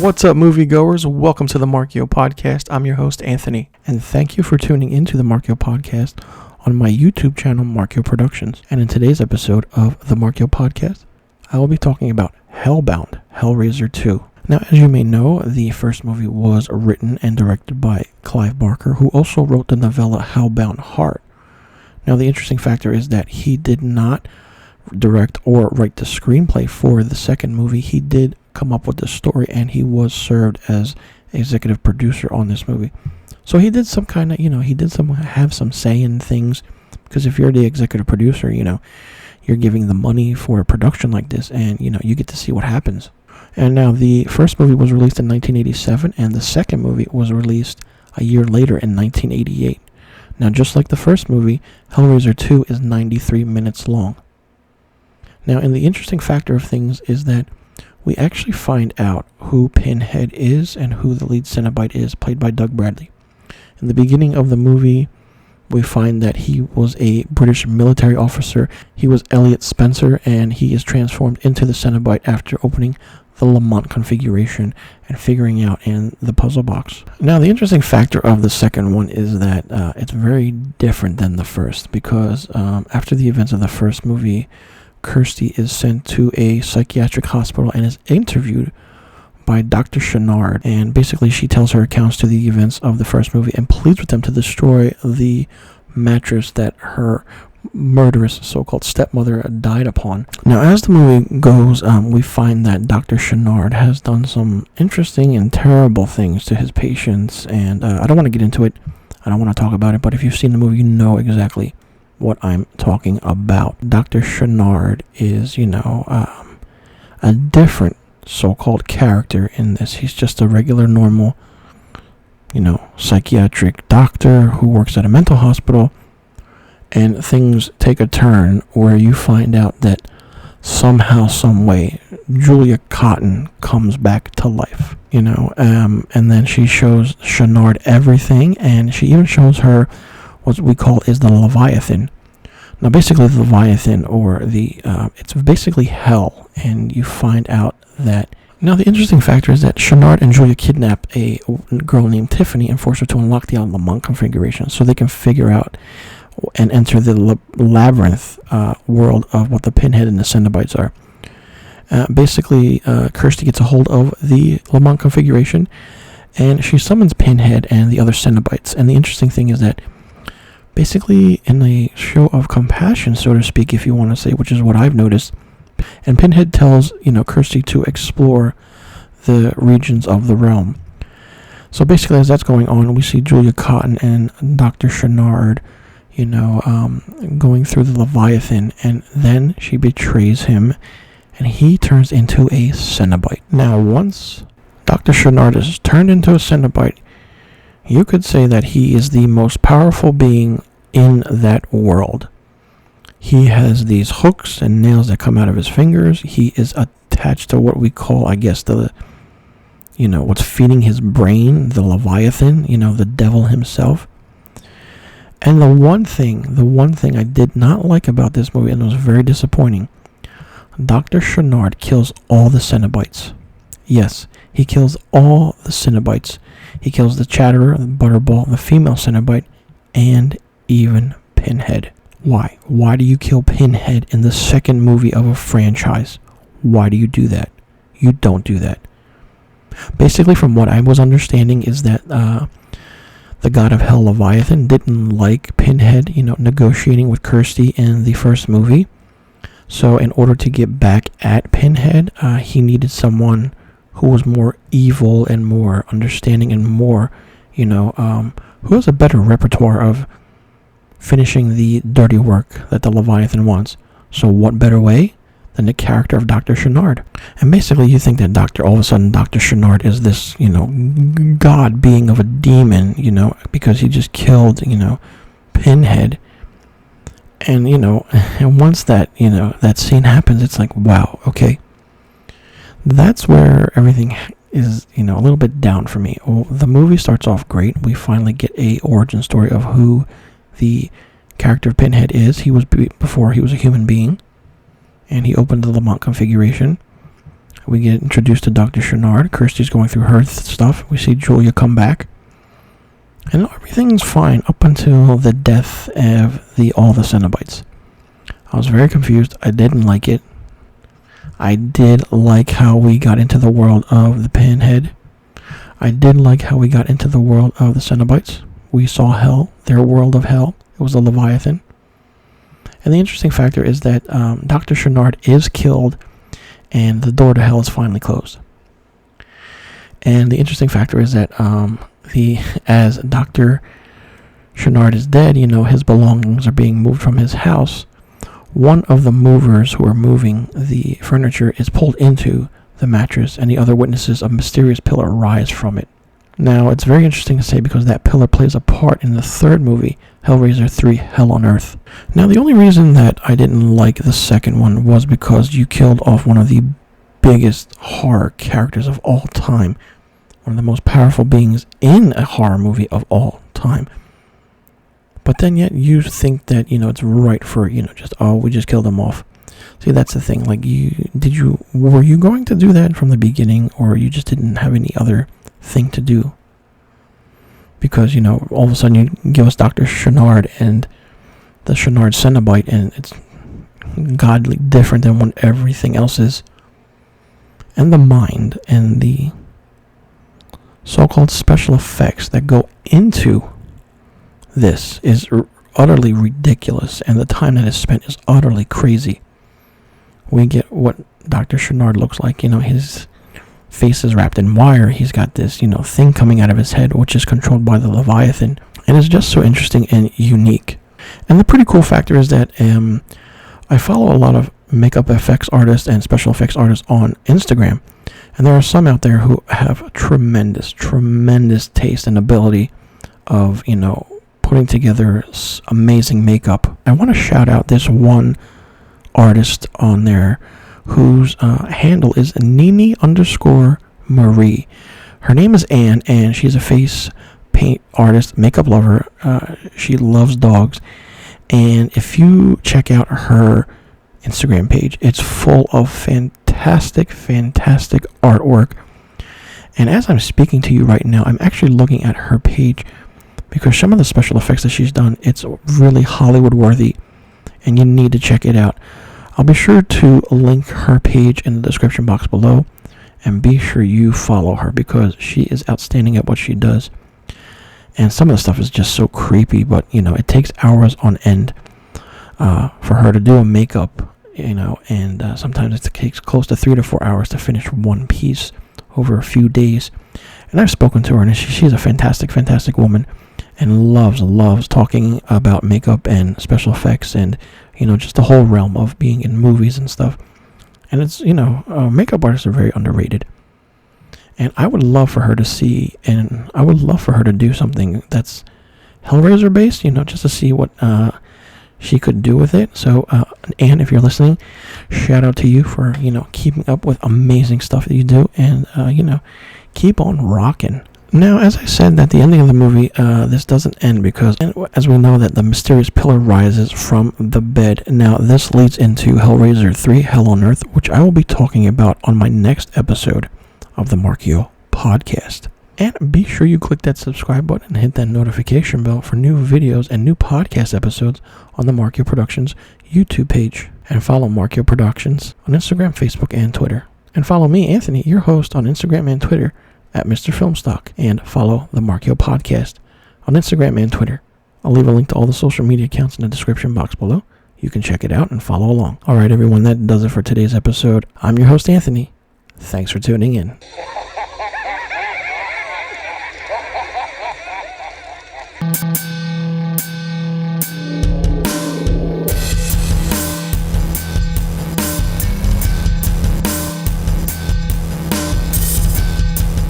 What's up, moviegoers? Welcome to the Marchio podcast. I'm your host, Anthony, and thank you for tuning into the Marchio podcast on my YouTube channel, Marchio Productions. And in today's episode of the Marchio podcast, I will be talking about Hellbound, Hellraiser II. Now, as you may know, the first movie was written and directed by Clive Barker, who also wrote the novella Hellbound Heart. Now, the interesting factor is that he did not direct or write the screenplay for the second movie. He did come up with the story, and he was served as executive producer on this movie. So he did some kind of, have some say in things, because if you're the executive producer, you're giving the money for a production like this, and, you get to see what happens. And now the first movie was released in 1987, and the second movie was released a year later in 1988. Now, just like the first movie, Hellraiser 2 is 93 minutes long. Now, and the interesting factor of things is that we actually find out who Pinhead is and who the lead Cenobite is, played by Doug Bradley. In the beginning of the movie, we find that he was a British military officer. He was Elliot Spencer, and he is transformed into the Cenobite after opening the Lamont configuration and figuring out in the puzzle box. Now, the interesting factor of the second one is that it's very different than the first, because after the events of the first movie, Kirsty is sent to a psychiatric hospital and is interviewed by Dr. Chennard, and basically she tells her accounts to the events of the first movie and pleads with them to destroy the mattress that her murderous so-called stepmother died upon. Now, as the movie goes, we find that Dr. Chennard has done some interesting and terrible things to his patients, and I don't want to get into it. I don't want to talk about it, but if you've seen the movie, you know exactly what I'm talking about. Dr. Chennard is, a different so-called character in this. He's just a regular, normal, psychiatric doctor who works at a mental hospital, and things take a turn where you find out that somehow, some way, Julia Cotton comes back to life, and then she shows Chennard everything, and she even shows her what we call is the Leviathan. Now, basically, the Leviathan, or it's basically hell, and you find out that. Now, the interesting factor is that Chennard and Julia kidnap a girl named Tiffany and force her to unlock the Lamont configuration so they can figure out and enter the labyrinth world of what the Pinhead and the Cenobites are. Basically, Kirsty gets a hold of the Lamont configuration, and she summons Pinhead and the other Cenobites. And the interesting thing is that basically, in a show of compassion, so to speak, if you want to say, which is what I've noticed, and Pinhead tells, Kirsty to explore the regions of the realm. So basically, as that's going on, we see Julia Cotton and Dr. Chennard, going through the Leviathan, and then she betrays him, and he turns into a Cenobite. Now, once Dr. Chennard is turned into a Cenobite, you could say that he is the most powerful being in that world. He has these hooks and nails that come out of his fingers. He is attached to what we call, I guess, what's feeding his brain, the Leviathan, the devil himself. And the one thing I did not like about this movie, and it was very disappointing, Dr. Chennard kills all the Cenobites. Yes, he kills all the Cenobites. He kills the Chatterer, the Butterball, the female Cenobite, and even Pinhead. Why? Why do you kill Pinhead in the second movie of a franchise? Why do you do that? You don't do that. Basically, from what I was understanding, is that the god of hell, Leviathan, didn't like Pinhead, negotiating with Kirsty in the first movie. So in order to get back at Pinhead, he needed someone who was more evil and more understanding and more, who has a better repertoire of finishing the dirty work that the Leviathan wants. So what better way than the character of Dr. Chennard? And basically, you think that all of a sudden Dr. Chennard is this, god being of a demon, because he just killed, Pinhead. And, and once that, that scene happens, it's like, wow, okay. That's where everything is, a little bit down for me. Well, the movie starts off great. We finally get a origin story of who the character of Pinhead is. He was before he was a human being, and he opened the Lamont configuration. We get introduced to Dr. Chennard. Kirsty's going through her stuff. We see Julia come back. And everything's fine up until the death of all the Cenobites. I was very confused. I didn't like it. I did like how we got into the world of the Pinhead. I did like how we got into the world of the Cenobites. We saw hell, their world of hell. It was a Leviathan. And the interesting factor is that Dr. Chennard is killed and the door to hell is finally closed. And the interesting factor is that as Dr. Chennard is dead, his belongings are being moved from his house. One of the movers who are moving the furniture is pulled into the mattress, and the other witnesses a mysterious pillar rise from it. Now, it's very interesting to say because that pillar plays a part in the third movie, Hellraiser III, Hell on Earth. Now, the only reason that I didn't like the second one was because you killed off one of the biggest horror characters of all time. One of the most powerful beings in a horror movie of all time. But then yet you think that, it's right for, we just killed them off. See, that's the thing. Like, were you going to do that from the beginning, or you just didn't have any other thing to do? Because, all of a sudden you give us Dr. Chennard and the Chennard Cenobite, and it's godly different than what everything else is. And the mind and the so-called special effects that go into this is utterly ridiculous, and the time that is spent is utterly crazy. We get what Dr. Chennard looks like. His face is wrapped in wire. He's got this, thing coming out of his head, which is controlled by the Leviathan. And it's just so interesting and unique. And the pretty cool factor is that I follow a lot of makeup effects artists and special effects artists on Instagram. And there are some out there who have tremendous taste and ability of, putting together amazing makeup. I want to shout out this one artist on there whose handle is Nini_Marie. Her name is Anne, and she's a face paint artist, makeup lover. She loves dogs. And if you check out her Instagram page, it's full of fantastic artwork. And as I'm speaking to you right now, I'm actually looking at her page because some of the special effects that she's done, it's really Hollywood worthy, and you need to check it out. I'll be sure to link her page in the description box below, and be sure you follow her because she is outstanding at what she does. And some of the stuff is just so creepy, but it takes hours on end for her to do a makeup, and sometimes it takes close to 3 to 4 hours to finish one piece over a few days. And I've spoken to her, and she's a fantastic woman, and loves talking about makeup and special effects and just the whole realm of being in movies and stuff. And it's makeup artists are very underrated, and I would love for her to see, and I would love for her to do something that's Hellraiser based, just to see what she could do with it. So Anne, if you're listening, shout out to you for keeping up with amazing stuff that you do, and keep on rocking. Now, as I said at the ending of the movie, this doesn't end because, as we know, that the mysterious pillar rises from the bed. Now, this leads into Hellraiser III, Hell on Earth, which I will be talking about on my next episode of the Marchio podcast. And be sure you click that subscribe button and hit that notification bell for new videos and new podcast episodes on the Marchio Productions YouTube page. And follow Marchio Productions on Instagram, Facebook, and Twitter. And follow me, Anthony, your host, on Instagram and Twitter at misterfilmstock, and follow the Marchio podcast on Instagram and Twitter. I'll leave a link to all the social media accounts in the description box below. You can check it out and follow along. Alright everyone, that does it for today's episode. I'm your host Anthony. Thanks for tuning in.